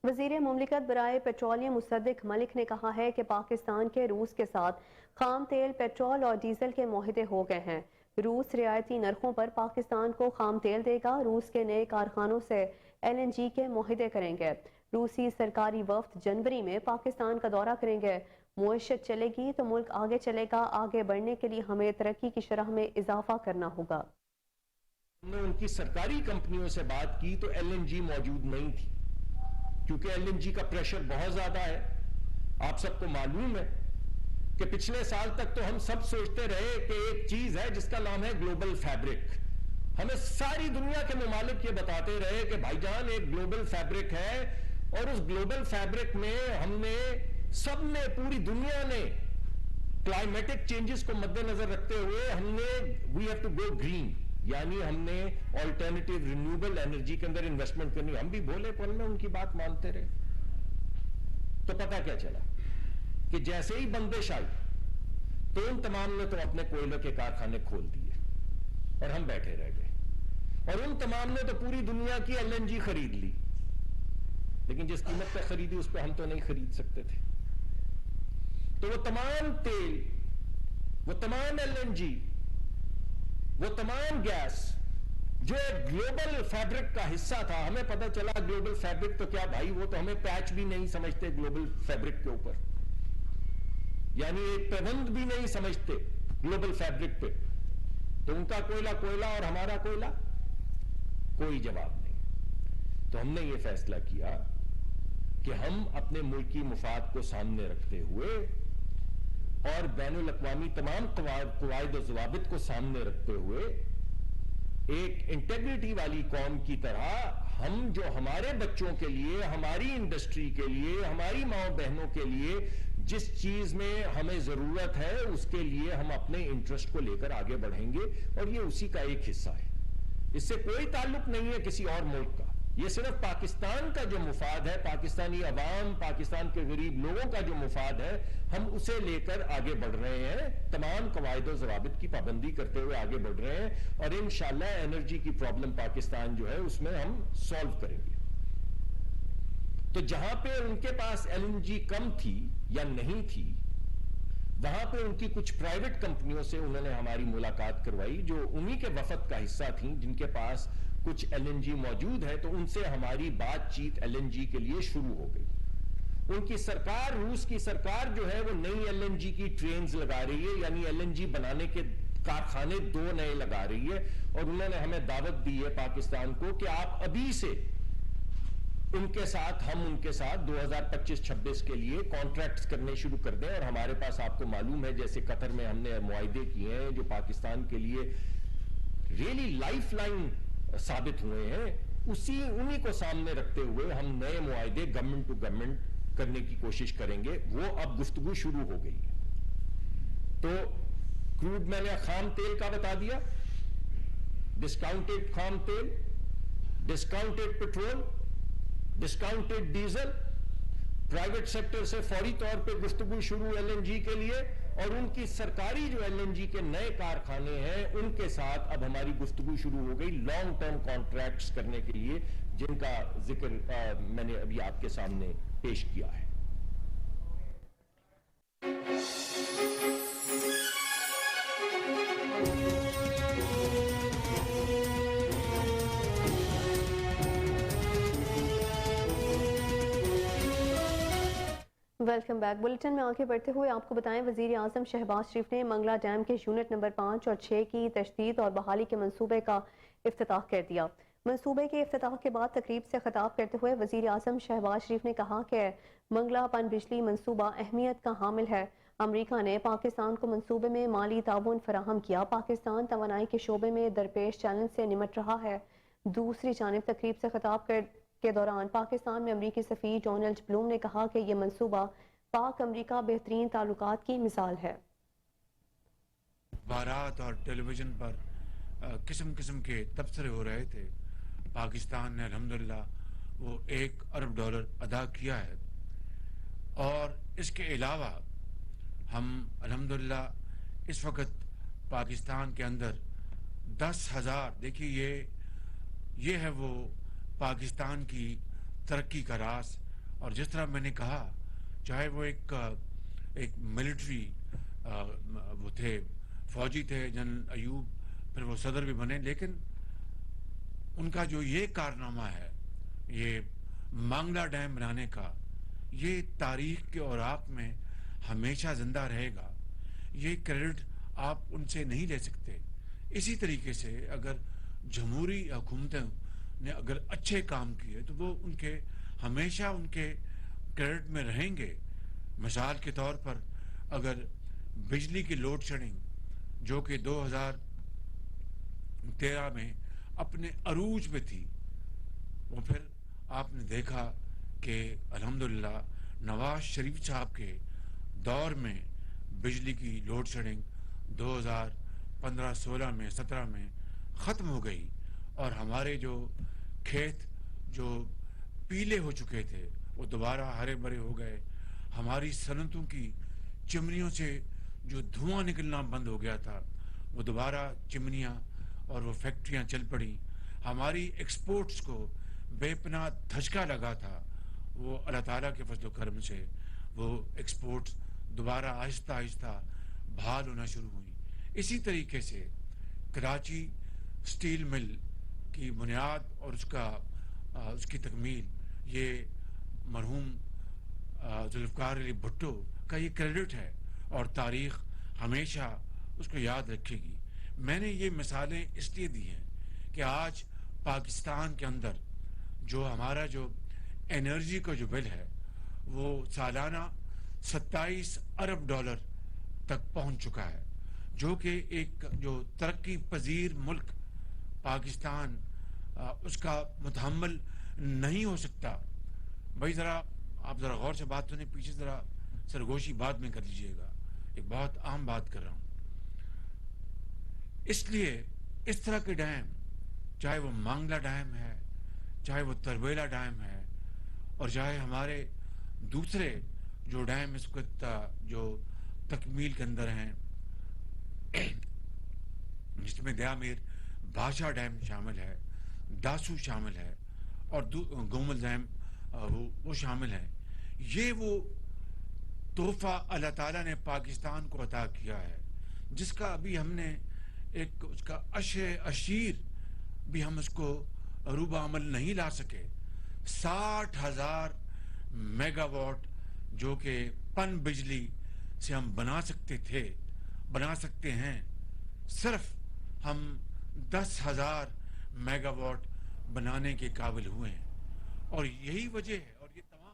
وزیر مملکت برائے پیٹرولیم مصدق ملک نے کہا ہے کہ پاکستان کے روس کے ساتھ خام تیل، پیٹرول اور ڈیزل کے معاہدے ہو گئے ہیں۔ روس رعایتی نرخوں پر پاکستان کو خام تیل دے گا۔ روس کے نئے کارخانوں سے LNG کے معاہدے کریں گے۔ روسی سرکاری وفد جنوری میں پاکستان کا دورہ کریں گے۔ معیشت چلے گی تو ملک آگے چلے گا۔ آگے بڑھنے کے لیے ہمیں ترقی کی شرح میں اضافہ کرنا ہوگا۔ ہم نے ان کی سرکاری کمپنیوں سے بات کی تو LNG موجود نہیں تھی، کیونکہ LNG کا پریشر بہت زیادہ ہے۔ آپ سب کو معلوم ہے کہ پچھلے سال تک تو ہم سب سوچتے رہے کہ ایک چیز ہے جس کا نام ہے گلوبل فیبرک۔ ہمیں ساری دنیا کے ممالک یہ بتاتے رہے کہ بھائی جان ایک گلوبل فیبرک ہے، اور اس گلوبل فیبرک میں ہم نے سب نے، پوری دنیا نے کلائمیٹک چینجز کو مد نظر رکھتے ہوئے ہم نے we have to go green, یعنی ہم نے آلٹرنیٹیو رینیوبل انرجی کے اندر انویسٹمنٹ کرنی۔ ہم بھی بولے پل میں ان کی بات مانتے رہے، تو پتہ کیا چلا کہ جیسے ہی بندش آئی تو ان تمام نے تو اپنے کوئلے کے کارخانے کھول دیے اور ہم بیٹھے رہ گئے، اور ان تمام نے تو پوری دنیا کی LNG خرید لی، لیکن جس قیمت پہ خریدی اس پہ ہم تو نہیں خرید سکتے تھے۔ تو وہ تمام تیل، وہ تمام LNG، وہ تمام گیس جو ایک گلوبل فیبرک کا حصہ تھا، ہمیں پتہ چلا گلوبل فیبرک تو کیا بھائی، وہ تو ہمیں پیچ بھی نہیں سمجھتے گلوبل فیبرک کے اوپر، یعنی ایک پیوند بھی نہیں سمجھتے گلوبل فیبرک پہ۔ تو ان کا کوئلہ اور ہمارا کوئلہ، کوئی جواب نہیں۔ تو ہم نے یہ فیصلہ کیا کہ ہم اپنے ملکی مفاد کو سامنے رکھتے ہوئے اور بین الاقوامی تمام قواعد و ضوابط کو سامنے رکھتے ہوئے ایک انٹیگریٹی والی قوم کی طرح ہم جو ہمارے بچوں کے لیے، ہماری انڈسٹری کے لیے، ہماری ماؤں بہنوں کے لیے جس چیز میں ہمیں ضرورت ہے اس کے لیے ہم اپنے انٹرسٹ کو لے کر آگے بڑھیں گے، اور یہ اسی کا ایک حصہ ہے۔ اس سے کوئی تعلق نہیں ہے کسی اور ملک کا، یہ صرف پاکستان کا جو مفاد ہے، پاکستانی عوام، پاکستان کے غریب لوگوں کا جو مفاد ہے، ہم اسے لے کر آگے بڑھ رہے ہیں، تمام قواعد و ضوابط کی پابندی کرتے ہوئے آگے بڑھ رہے ہیں، اور انشاءاللہ انرجی کی پرابلم پاکستان جو ہے اس میں ہم سولو کریں گے۔ تو جہاں پہ ان کے پاس LNG کم تھی یا نہیں تھی، وہاں پہ ان کی کچھ پرائیویٹ کمپنیوں سے انہوں نے ہماری ملاقات کروائی، جو انہی کے وفد کا حصہ تھیں، جن کے پاس کچھ LNG موجود ہے، تو ان سے ہماری بات چیت LNG کے لیے شروع ہو گئی۔ ان کی سرکار، روس کی سرکار جو ہے وہ نئی LNG کی ٹرینز لگا رہی ہے، یعنی LNG بنانے کے کارخانے 2 نئے لگا رہی ہے، اور انہوں نے ہمیں دعوت دی ہے پاکستان کو کہ آپ ابھی سے ان کے ساتھ، ہم ان کے ساتھ 2025-26 کے لیے کانٹریکٹس کرنے شروع کر دیں، اور ہمارے پاس آپ کو معلوم ہے جیسے قطر میں ہم نے معاہدے کیے ہیں جو پاکستان کے لیے ریئلی لائف لائن ثابت ہوئے ہیں، انہی کو سامنے رکھتے ہوئے ہم نئے معاہدے گورنمنٹ ٹو گورنمنٹ کرنے کی کوشش کریں گے۔ وہ اب گفتگو شروع ہو گئی ہے۔ تو کروڈ میں نے خام تیل کا بتا دیا، ڈسکاؤنٹڈ خام تیل، discounted petrol, discounted diesel, private sector سے فوری طور پہ گفتگو شروع LNG کے لیے، اور ان کی سرکاری جو LNG کے نئے کارخانے ہیں ان کے ساتھ اب ہماری گفتگو شروع ہو گئی لانگ ٹرم کانٹریکٹس کرنے کے لیے، جن کا ذکر میں نے ابھی آپ کے سامنے پیش کیا ہے۔ Welcome back. بلٹن میں آگے بڑھتے ہوئے آپ کو بتائیں، وزیر اعظم شہباز شریف نے منگلا ڈیم کے یونٹ نمبر 5 اور 6 کی تجدید اور بحالی کے منصوبے کا افتتاح کر دیا۔ منصوبے کے افتتاح کے بعد تقریب سے خطاب کرتے ہوئے وزیر اعظم شہباز شریف نے کہا کہ منگلا پن بجلی منصوبہ اہمیت کا حامل ہے۔ امریکہ نے پاکستان کو منصوبے میں مالی تعاون فراہم کیا۔ پاکستان توانائی کے شعبے میں درپیش چیلنج سے نمٹ رہا ہے۔ دوسری جانب تقریب سے خطاب کے دوران پاکستان میں امریکی سفیر ڈونلڈ بلوم نے کہا کہ یہ منصوبہ پاک امریکہ بہترین تعلقات کی مثال ہے۔ اخبارات اور ٹیلی ویژن پر قسم قسم کے تبصرے ہو رہے تھے۔ پاکستان نے الحمدللہ وہ $1 ارب ادا کیا ہے، اور اس کے علاوہ ہم الحمدللہ اس وقت پاکستان کے اندر 10,000، دیکھیے یہ ہے وہ پاکستان کی ترقی کا راز۔ اور جس طرح میں نے کہا، چاہے وہ ایک ملٹری وہ تھے، فوجی تھے جنرل ایوب، پھر وہ صدر بھی بنے، لیکن ان کا جو یہ کارنامہ ہے، یہ مانگلا ڈیم بنانے کا، یہ تاریخ کے اوراق میں ہمیشہ زندہ رہے گا۔ یہ کریڈٹ آپ ان سے نہیں لے سکتے۔ اسی طریقے سے اگر جمہوری حکومتوں نے اگر اچھے کام کیے تو وہ ان کے ہمیشہ ان کے کریڈٹ میں رہیں گے۔ مثال کے طور پر اگر بجلی کی لوڈ شیڈنگ جو کہ 2013 میں اپنے عروج پہ تھی، وہ پھر آپ نے دیکھا کہ الحمدللہ نواز شریف صاحب کے دور میں بجلی کی لوڈ شیڈنگ 2015-16 میں 17 میں ختم ہو گئی، اور ہمارے جو کھیت جو پیلے ہو چکے تھے وہ دوبارہ ہرے بھرے ہو گئے۔ ہماری صنعتوں کی چمنیوں سے جو دھواں نکلنا بند ہو گیا تھا، وہ دوبارہ چمنیاں اور وہ فیکٹریاں چل پڑیں۔ ہماری ایکسپورٹس کو بے پناہ دھچکا لگا تھا، وہ اللہ تعالیٰ کے فضل و کرم سے وہ ایکسپورٹس دوبارہ آہستہ آہستہ بحال ہونا شروع ہوئی۔ اسی طریقے سے کراچی سٹیل مل کی بنیاد اور اس کی تکمیل، یہ مرحوم ذوالفقار علی بھٹو کا یہ کریڈٹ ہے، اور تاریخ ہمیشہ اس کو یاد رکھے گی۔ میں نے یہ مثالیں اس لیے دی ہیں کہ آج پاکستان کے اندر جو ہمارا جو انرجی کا جو بل ہے وہ سالانہ $27 ارب تک پہنچ چکا ہے، جو کہ ایک جو ترقی پذیر ملک پاکستان اس کا متحمل نہیں ہو سکتا۔ بھائی آپ ذرا غور سے بات سنیں، پیچھے ذرا سرگوشی بعد میں کر لیجئے گا، ایک بہت عام بات کر رہا ہوں۔ اس لیے اس طرح کے ڈیم، چاہے وہ مانگلا ڈیم ہے، چاہے وہ تربیلا ڈیم ہے، اور چاہے ہمارے دوسرے جو ڈیم اس وقت جو تکمیل کے اندر ہیں، جس میں دیامیر بھاشا ڈیم شامل ہے، داسو شامل ہے، اور گومل ڈیم وہ شامل ہے۔ یہ وہ تحفہ اللہ تعالیٰ نے پاکستان کو عطا کیا ہے، جس کا ابھی ہم نے اس کا اشیر بھی ہم اس کو عروبہ عمل نہیں لا سکے۔ 60,000 میگا واٹ جو کہ پن بجلی سے ہم بنا سکتے ہیں، صرف ہم 10,000 میگا واٹ بنانے کے قابل ہوئے ہیں، اور یہی وجہ ہے۔ اور یہ تمام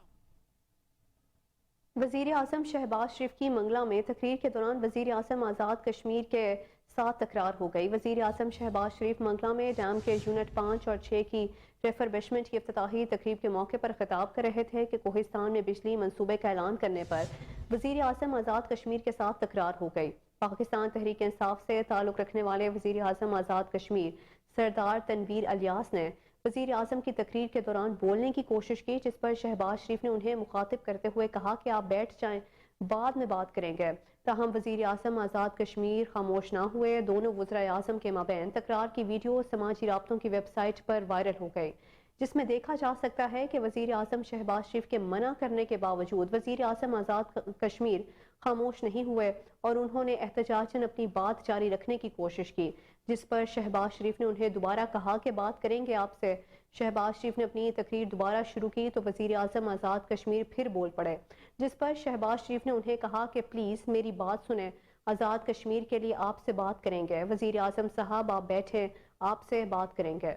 وزیر اعظم شہباز شریف کی منگلا میں تقریر کے دوران وزیر اعظم آزاد کشمیر کے ساتھ تکرار ہو گئی۔ وزیر اعظم شہباز شریف منگلا میں ڈیم کے یونٹ 5 اور 6 کی ریفربشمنٹ کی افتتاحی تقریب کے موقع پر خطاب کر رہے تھے کہ کوہستان میں بجلی منصوبے کا اعلان کرنے پر وزیر اعظم آزاد کشمیر کے ساتھ تکرار ہو گئی۔ پاکستان تحریک انصاف سے تعلق رکھنے والے وزیر اعظم آزاد کشمیر سردار تنویر الیاس نے وزیر اعظم کی تقریر کے دوران بولنے کی کوشش کی، جس پر شہباز شریف نے انہیں مخاطب کرتے ہوئے کہا کہ آپ بیٹھ جائیں، بعد میں بات کریں گے۔ تاہم وزیر اعظم آزاد کشمیر خاموش نہ ہوئے۔ دونوں وزرائے اعظم کے مابین تکرار کی ویڈیو سماجی رابطوں کی ویب سائٹ پر وائرل ہو گئی، جس میں دیکھا جا سکتا ہے کہ وزیر اعظم شہباز شریف کے منع کرنے کے باوجود وزیر اعظم آزاد کشمیر خاموش نہیں ہوئے اور انہوں نے احتجاجاً اپنی بات جاری رکھنے کی کوشش کی، جس پر شہباز شریف نے انہیں دوبارہ کہا کہ بات کریں گے آپ سے۔ شہباز شریف نے اپنی تقریر دوبارہ شروع کی تو وزیر اعظم آزاد کشمیر پھر بول پڑے، جس پر شہباز شریف نے انہیں کہا کہ پلیز میری بات سنیں، آزاد کشمیر کے لیے آپ سے بات کریں گے۔ وزیر اعظم صاحب آپ بیٹھیں، آپ سے بات کریں گے۔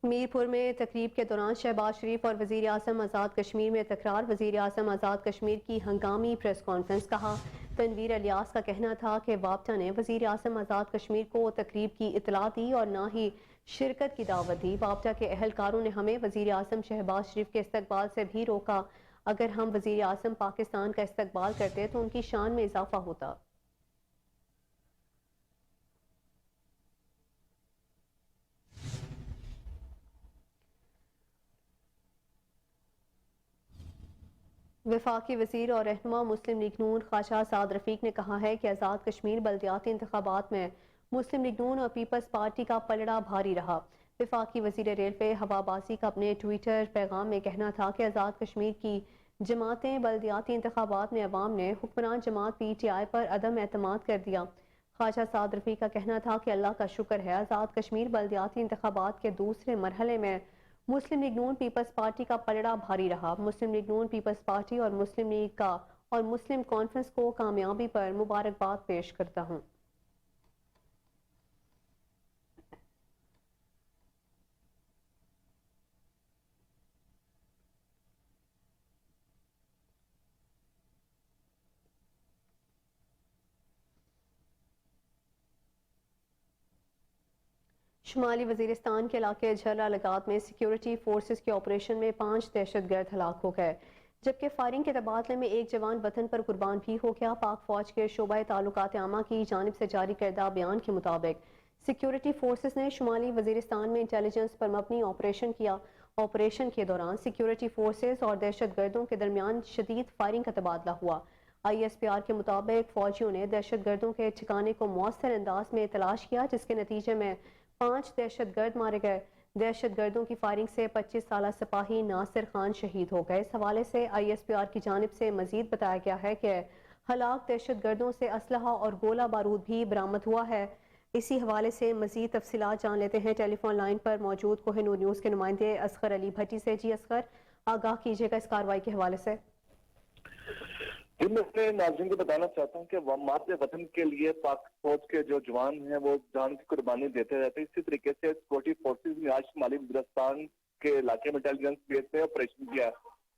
میرپور میں تقریب کے دوران شہباز شریف اور وزیر اعظم آزاد کشمیر میں تکرار۔ وزیر اعظم آزاد کشمیر کی ہنگامی پریس کانفرنس، کہا تنویر الیاس کا کہنا تھا کہ وابٹا نے وزیر اعظم آزاد کشمیر کو تقریب کی اطلاع دی اور نہ ہی شرکت کی دعوت دی. وابٹا کے اہلکاروں نے ہمیں وزیر اعظم شہباز شریف کے استقبال سے بھی روکا. اگر ہم وزیر اعظم پاکستان کا استقبال کرتے تو ان کی شان میں اضافہ ہوتا. وفاقی وزیر اور رہنما مسلم لیگ نون خواجہ سعد رفیق نے کہا ہے کہ آزاد کشمیر بلدیاتی انتخابات میں مسلم لیگ نون اور پیپلز پارٹی کا پلڑا بھاری رہا. وفاقی وزیر ریلوے ہوا بازی کا اپنے ٹویٹر پیغام میں کہنا تھا کہ آزاد کشمیر کی جماعتیں بلدیاتی انتخابات میں عوام نے حکمران جماعت پی ٹی آئی پر عدم اعتماد کر دیا. خواجہ سعد رفیق کا کہنا تھا کہ اللہ کا شکر ہے آزاد کشمیر بلدیاتی انتخابات کے دوسرے مرحلے میں مسلم لیگ نون پیپلز پارٹی کا پلڑا بھاری رہا. مسلم لیگ نون پیپلز پارٹی اور مسلم لیگ کا اور مسلم کانفرنس کو کامیابی پر مبارکباد پیش کرتا ہوں. شمالی وزیرستان کے علاقے جھرلا لگات میں سیکیورٹی فورسز کے آپریشن میں 5 دہشت گرد ہلاک ہو گئے، جبکہ فائرنگ کے تبادلے میں ایک جوان وطن پر قربان بھی ہو گیا. پاک فوج کے شعبہ تعلقات عامہ کی جانب سے جاری کردہ بیان کے مطابق سیکیورٹی فورسز نے شمالی وزیرستان میں انٹیلیجنس پر مبنی آپریشن کیا. آپریشن کے دوران سیکیورٹی فورسز اور دہشت گردوں کے درمیان شدید فائرنگ کا تبادلہ ہوا. ISPR کے مطابق فوجیوں نے دہشت گردوں کے ٹھکانے کو مؤثر انداز میں تلاش کیا، جس کے نتیجے میں 5 دہشت گرد مارے گئے. دہشت گردوں کی فائرنگ سے 25 سالہ سپاہی ناصر خان شہید ہو گئے. اس حوالے سے ISPR کی جانب سے مزید بتایا گیا ہے کہ ہلاک دہشت گردوں سے اسلحہ اور گولہ بارود بھی برآمد ہوا ہے. اسی حوالے سے مزید تفصیلات جان لیتے ہیں ٹیلی فون لائن پر موجود کوہ نور نیوز کے نمائندے اصغر علی بھٹی سے. جی اصغر، آگاہ کیجیے گا اس کارروائی کے حوالے سے. جی، میں اپنے ناظرین کو بتانا چاہتا ہوں کہ مات وطن کے لیے پاک فوج کے جو جوان ہیں وہ جان کی قربانی دیتے رہتے ہیں. اسی طریقے سے سیکورٹی فورسز نے آج شمالی وزیرستان کے علاقے میں انٹیلیجنس بیس میں آپریشن کیا.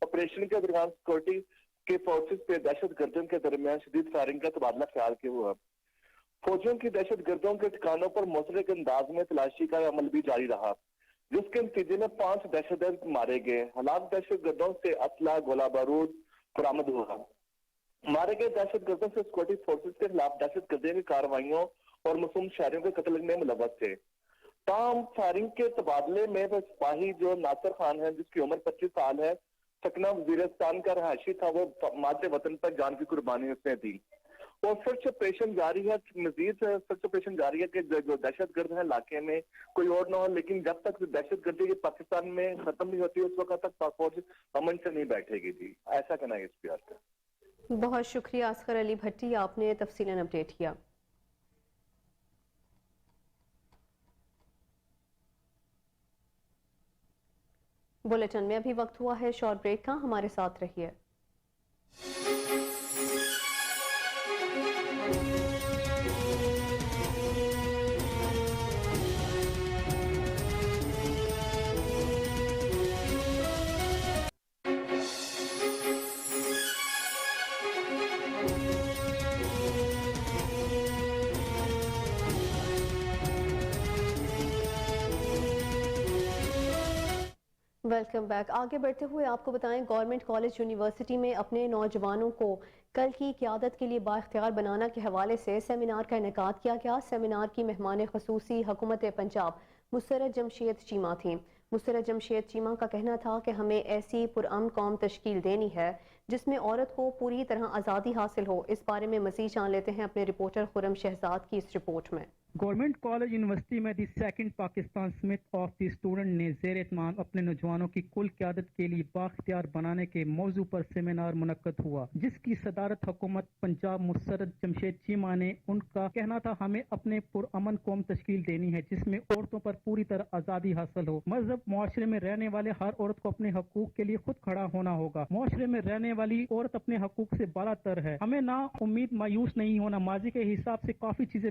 آپریشن کے دوران سیکورٹی کے فورسز پہ دہشت گردوں کے درمیان شدید فائرنگ کا تبادلہ خیال کیا ہوا. فوجیوں کی دہشت گردوں کے ٹھکانوں پر مؤثر انداز میں تلاشی کا عمل بھی جاری رہا، جس کے نتیجے میں 5 دہشت گرد مارے گئے. ہلاک دہشت گردوں سے اسلحہ گولہ بارود برآمد ہوا. مارے گئے دہشت گردوں سے سیکورٹی فورسز کے خلاف دہشت گردی کی کارروائیوں اور معصوم شہریوں کے قتل میں ملوث تھے. تاہم فائرنگ کے تبادلے میں وہ سپاہی جو ناصر خان ہے، جس کی عمر 25 سال ہے، سکنہ وزیرستان کا رہائشی تھا، وہ مات وطن پر جان کی قربانی اس نے دی. اور سرچ آپریشن جاری ہے، مزید سرچ آپریشن جاری ہے کہ جو دہشت گرد ہیں علاقے میں کوئی اور نہ ہو، لیکن جب تک دہشت گردی پاکستان میں ختم نہیں ہوتی اس وقت تک پاک فوج امن سے نہیں بیٹھے گی. جی، ایسا کہنا ہے ISPR کا. بہت شکریہ اصغر علی بھٹی، آپ نے تفصیلاً اپڈیٹ کیا. بلیٹن میں ابھی وقت ہوا ہے شارٹ بریک کا، ہمارے ساتھ رہیے. Welcome back. آگے بڑھتے ہوئے آپ کو بتائیں گورنمنٹ کالج یونیورسٹی میں اپنے نوجوانوں کو کل کی قیادت کے لیے بااختیار بنانا کے حوالے سے سیمینار کا انعقاد کیا گیا. سیمینار کی مہمان خصوصی حکومت پنجاب مسرت جمشید چیمہ تھیں. مسرت جمشید چیمہ کا کہنا تھا کہ ہمیں ایسی پرامن قوم تشکیل دینی ہے جس میں عورت کو پوری طرح آزادی حاصل ہو. اس بارے میں مزید جان لیتے ہیں اپنے رپورٹر خرم شہزاد کی اس رپورٹ میں. گورنمنٹ کالج یونیورسٹی میں دی سیکنڈ پاکستان سمت آف دی اسٹوڈنٹ نے زیر اہتمام اپنے نوجوانوں کی کل قیادت کے لیے بااختیار بنانے کے موضوع پر سیمینار منعقد ہوا، جس کی صدارت حکومت پنجاب مسرت جمشید چیمہ نے. ان کا کہنا تھا ہمیں اپنے پرامن قوم تشکیل دینی ہے جس میں عورتوں پر پوری طرح آزادی حاصل ہو. مذہب معاشرے میں رہنے والے ہر عورت کو اپنے حقوق کے لیے خود کھڑا ہونا ہوگا. معاشرے میں رہنے والی عورت اپنے حقوق سے بالا تر ہے. ہمیں نا امید مایوس نہیں ہونا. ماضی کے حساب سے کافی چیزیں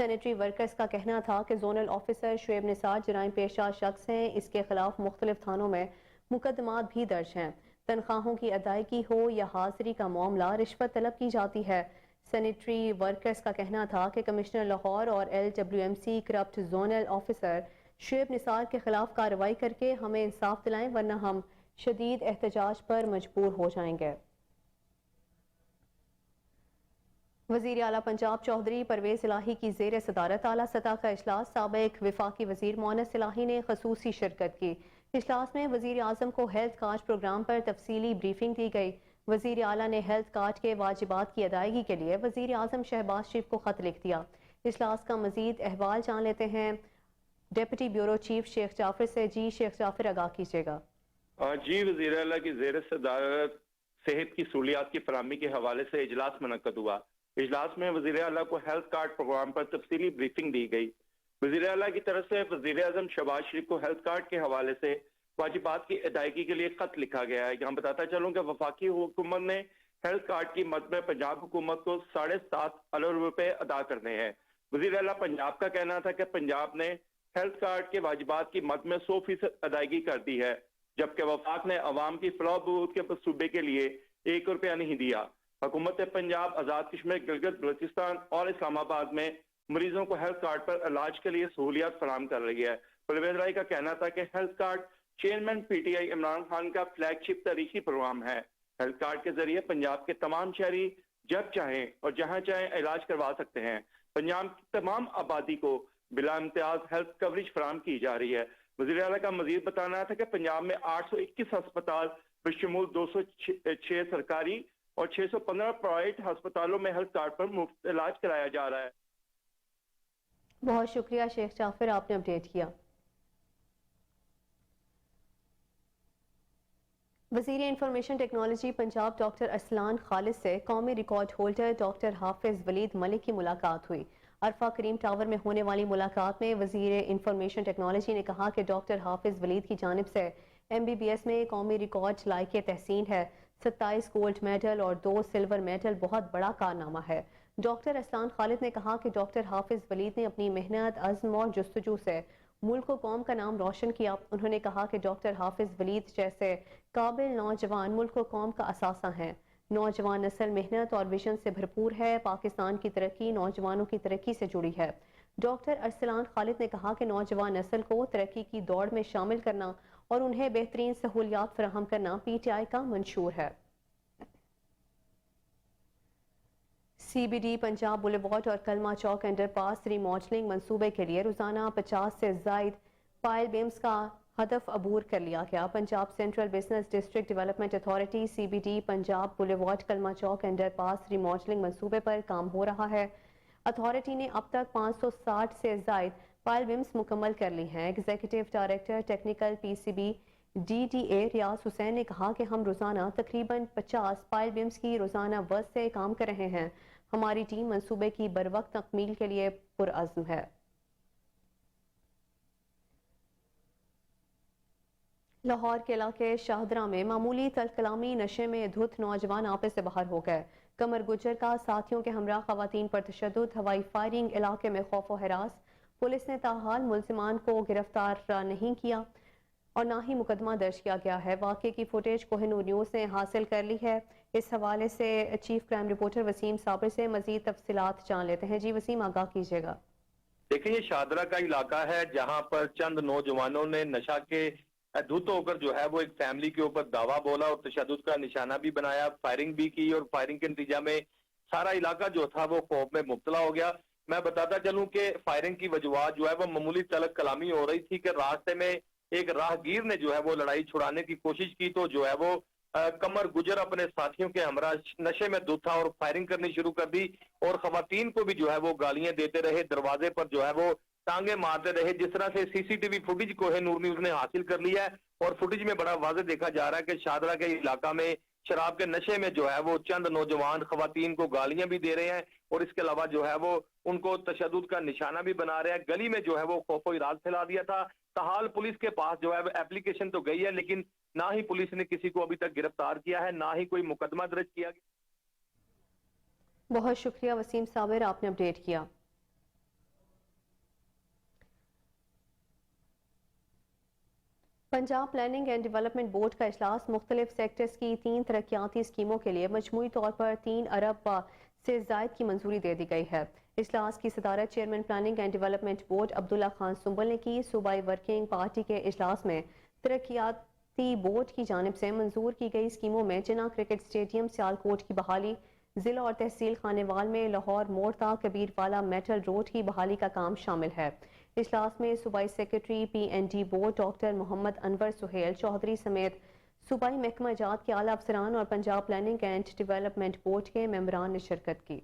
سینیٹری ورکرز کا کہنا تھا کہ زونل آفیسر شعیب نثار جرائم پیشہ شخص ہیں، اس کے خلاف مختلف تھانوں میں مقدمات بھی درج ہیں۔ تنخواہوں کی ادائیگی ہو یا حاضری کا معاملہ، رشوت طلب کی جاتی ہے۔ سینیٹری ورکرز کا کہنا تھا کہ کمشنر لاہور اور LWMC corrupt zonal officer Shoaib Nisar کے خلاف کارروائی کر کے ہمیں انصاف دلائیں، ورنہ ہم شدید احتجاج پر مجبور ہو جائیں گے۔ وزیر اعلیٰ پنجاب چودھری پرویز الہی کی زیر صدارت اعلیٰ سطح کا اجلاس، سابق وفاقی وزیر مونس الہی نے خصوصی شرکت کی۔ اجلاس میں وزیر اعظم کو ہیلتھ کارڈ پروگرام پر تفصیلی بریفنگ دی گئی۔ وزیر اعلیٰ نے ہیلتھ کارڈ کے واجبات کی ادائیگی کے لیے وزیر اعظم شہباز شریف کو خط لکھ دیا۔ اجلاس کا مزید احوال جان لیتے ہیں ڈپٹی بیورو چیف شیخ جعفر سے۔ جی شیخ جعفر، آگاہ کیجیے گا۔ جی، وزیر اعلیٰ کی زیر صدارت صحت کی سہولیات کی فراہمی کے حوالے سے اجلاس منعقد ہوا۔ اجلاس میں وزیر اعلیٰ کو ہیلتھ کارڈ پروگرام پر تفصیلی بریفنگ دی گئی۔ وزیر اعلیٰ کی طرف سے وزیر اعظم شہباز شریف کو ہیلتھ کارڈ کے حوالے سے واجبات کی ادائیگی کے لیے خط لکھا گیا ہے۔ یہاں بتاتا چلوں کہ وفاقی حکومت نے ہیلتھ کارڈ کی مد میں پنجاب حکومت کو 7.5 ارب روپے ادا کرنے ہیں۔ وزیر اعلیٰ پنجاب کا کہنا تھا کہ پنجاب نے ہیلتھ کارڈ کے واجبات کی مد میں 100% ادائیگی کر دی ہے، جبکہ وفاق نے عوام کی فلاح و بہبود کے صوبے کے لیے 1 روپیہ نہیں دیا۔ حکومت پنجاب، آزاد کشمیر، گلگت بلوچستان اور اسلام آباد میں مریضوں کو ہیلتھ کارڈ پر علاج کے لیے سہولیات فراہم کر رہی ہے۔ پرویز الہی کا کہنا تھا کہ health card chairman PTI Imran Khan کا فلیگ شپ تاریخی پروگرام ہے۔ ہیلتھ کارڈ کے ذریعے پنجاب کے تمام شہری جب چاہیں اور جہاں چاہیں علاج کروا سکتے ہیں۔ پنجاب کی تمام آبادی کو بلا امتیاز ہیلتھ کوریج فراہم کی جا رہی ہے۔ وزیر اعلیٰ کا مزید بتانا تھا کہ پنجاب میں 821 ہسپتال بشمول 206 سرکاری اور 615 پرائیویٹ ہسپتالوں میں ہیلتھ کارڈ پر مفت علاج کرایا جا رہا ہے۔ بہت شکریہ شیخ جعفر، آپ نے اپڈیٹ کیا۔ وزیر information technology Punjab doctor Arsalan Khalid سے قومی ریکارڈ ہولڈر ڈاکٹر حافظ ولید ملک کی ملاقات ہوئی۔ عرفہ کریم ٹاور میں ہونے والی ملاقات میں وزیر انفارمیشن ٹیکنالوجی نے کہا کہ ڈاکٹر حافظ ولید کی جانب سے MBBS میں قومی ریکارڈ لائق تحسین ہے۔ 27 گولڈ میڈل اور 2 سلور میڈل بہت بڑا کارنامہ ہے۔ ڈاکٹر ارسلان خالد نے کہا کہ ڈاکٹر حافظ ولید نے اپنی محنت، عزم اور جستجو سے ملک و قوم کا نام روشن کیا۔ انہوں نے کہا کہ ڈاکٹر حافظ ولید جیسے قابل نوجوان ملک و قوم کا اثاثہ ہیں۔ نوجوان نسل محنت اور ویژن سے بھرپور ہے۔ پاکستان کی ترقی نوجوانوں کی ترقی سے جڑی ہے۔ ڈاکٹر ارسلان خالد نے کہا کہ نوجوان نسل کو ترقی کی دوڑ میں شامل کرنا اور انہیں بہترین سہولیات فراہم کرنا PTI کا منشور ہے۔ CBD پنجاب بولیوارڈ اور کلمہ چوک انڈر پاس ری ماڈلنگ منصوبے کے لیے روزانہ 50 سے زائد پائل بیمز کا ہدف عبور کر لیا گیا۔ Punjab central business district development authority CBD Punjab boulevard کلمہ چوک انڈر پاس ری ماڈلنگ منصوبے پر کام ہو رہا ہے۔ اتھارٹی نے اب تک 560 سے زائد پائل بیمز مکمل کر لی ہیں۔ Executive director technical PCB DDA ریاض حسین نے کہا کہ ہم روزانہ تقریباً 50 پائل بیمز کی روزانہ ورز سے کام کر رہے ہیں۔ ہماری ٹیم منصوبے کی بروقت تکمیل کے لیے پرعزم ہے۔ لاہور کے علاقے شاہدرہ میں معمولی تلخ کلامی نشے میں دھت نوجوان آپے سے باہر ہو گئے۔ قمر گجر کا ساتھیوں کے ہمراہ خواتین پر تشدد، ہوائی فائرنگ، علاقے میں خوف و ہراس۔ پولیس نے تاحال ملزمان کو گرفتار نہیں کیا اور نہ ہی مقدمہ درج کیا گیا ہے۔ واقعے کی فوٹیج کوہ نور نیوز نے حاصل کر لی ہے۔ اس حوالے سے چیف کرائم رپورٹر وسیم صابر سے مزید تفصیلات جان لیتے ہیں۔ جی وسیم، آگاہ کیجیے گا۔ دیکھیں، یہ شاہدرہ کا علاقہ ہے جہاں پر چند نوجوانوں نے نشہ کے دھت ہو کر جو ہے وہ ایک فیملی کے اوپر دعویٰ بولا اور تشدد کا نشانہ بھی بنایا، فائرنگ بھی کی، اور فائرنگ کے نتیجہ میں سارا علاقہ جو تھا وہ خوف میں مبتلا ہو گیا۔ میں بتاتا چلوں کہ فائرنگ کی وجوہات جو ہے وہ معمولی تلخ کلامی ہو رہی تھی کہ راستے میں ایک راہگیر نے جو ہے وہ لڑائی چھڑانے کی کوشش کی تو جو ہے وہ قمر گجر اپنے ساتھیوں کے ہمراہ نشے میں دھت تھا اور فائرنگ کرنی شروع کر دی اور خواتین کو بھی جو ہے وہ گالیاں دیتے رہے، دروازے پر جو ہے وہ ٹانگیں مارتے رہے۔ جس طرح سے CCTV footage Koh Noor news نے حاصل کر لی ہے اور فوٹیج میں بڑا واضح دیکھا جا رہا ہے کہ شاہدرہ کے علاقہ میں شراب کے نشے میں جو ہے وہ چند نوجوان خواتین کو گالیاں بھی دے رہے ہیں اور اس کے علاوہ جو ہے وہ ان کو تشدد کا نشانہ بھی بنا رہے ہیں۔ گلی میں جو ہے وہ خوف و ہراس پھیلا دیا تھا۔ تاحال پولیس کے پاس جو ہے وہ اپلیکیشن تو گئی ہے لیکن نہ ہی پولیس نے کسی کو ابھی تک گرفتار کیا ہے، نہ ہی کوئی مقدمہ درج کیا گیا۔ بہت شکریہ وسیم صابر، آپ نے اپڈیٹ کیا۔ Punjab planning and development board کا اجلاس مختلف سیکٹرز کی 3 ترقیاتی اسکیموں کے لیے مجموعی طور پر 3 ارب سے زائد کی منظوری دے دی گئی ہے۔ اجلاس کی صدارت chairman planning and development board Abdullah Khan Sumbal نے کی۔ صوبائی ورکنگ پارٹی کے اجلاس میں ترقیاتی بورڈ کی جانب سے منظور کی گئی اسکیموں میں جناح کرکٹ اسٹیڈیم سیالکوٹ کی بحالی، ضلع اور تحصیل خانیوال میں لاہور موڑ تا کبیر والا میٹل روڈ کی بحالی کا کام شامل ہے۔ اجلاس میں صوبائی secretary P N D board doctor Muhammad Anwar Sohail Chaudhry سمیت صوبائی محکمہ جات کے اعلیٰ افسران اور Punjab planning and development board کے ممبران نے شرکت کی۔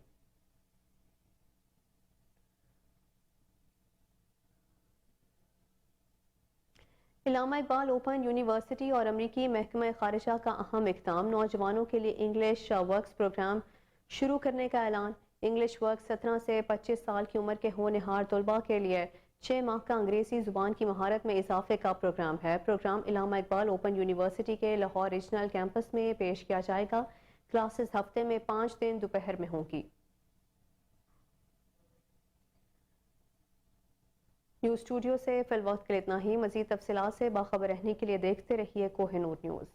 علامہ اقبال اوپن یونیورسٹی اور امریکی محکمہ خارجہ کا اہم اقدام، نوجوانوں کے لیے انگلش ورکس پروگرام شروع کرنے کا اعلان۔ انگلش ورکس 17 سے 25 سال کی عمر کے ہونہار طلباء کے لیے 6 ماہ کا انگریزی زبان کی مہارت میں اضافے کا پروگرام ہے۔ پروگرام علامہ اقبال اوپن یونیورسٹی کے لاہور ریجنل کیمپس میں پیش کیا جائے گا۔ کلاسز ہفتے میں 5 دن دوپہر میں ہوں گی۔ نیوز اسٹوڈیو سے فی الوقت کے لیے اتنا ہی۔ مزید تفصیلات سے باخبر رہنے کے لیے دیکھتے رہیے کوہ نور نیوز۔